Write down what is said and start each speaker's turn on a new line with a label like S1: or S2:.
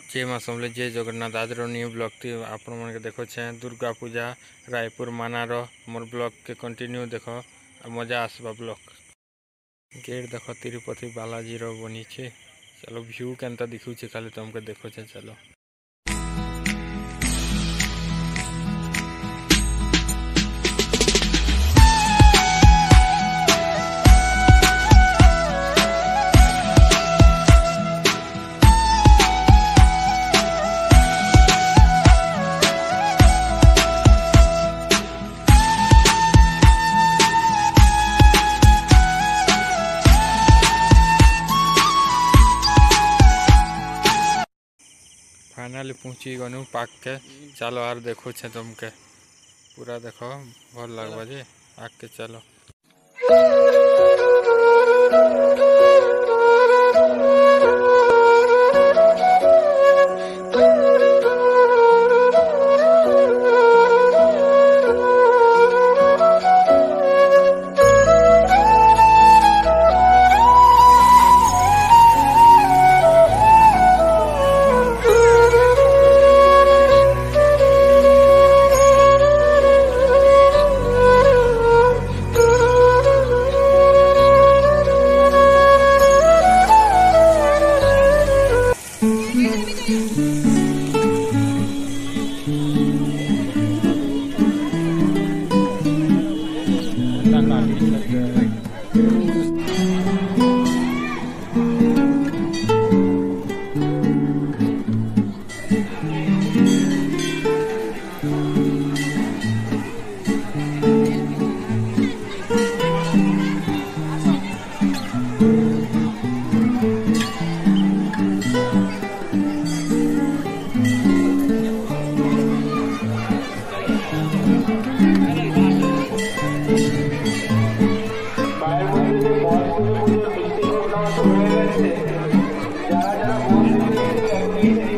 S1: जय माँ समले जय जगन्नाथ। आज न्यू ब्लॉग थी आपण मन देखो दुर्गा पूजा रायपुर मानार मोर ब्लॉग के कंटिन्यू देख मजा आसबा। ब्लॉग गेट देख तिरुपति बालाजी रो बनी छे। चलो व्यू केनता दिखू खाली तुमको देखो चलो। फाइनाली पहुँची गनु पाक के। चलो आर देखो छे तुमके पूरा देखो भल लगवा जे पाक के। चलो
S2: जरा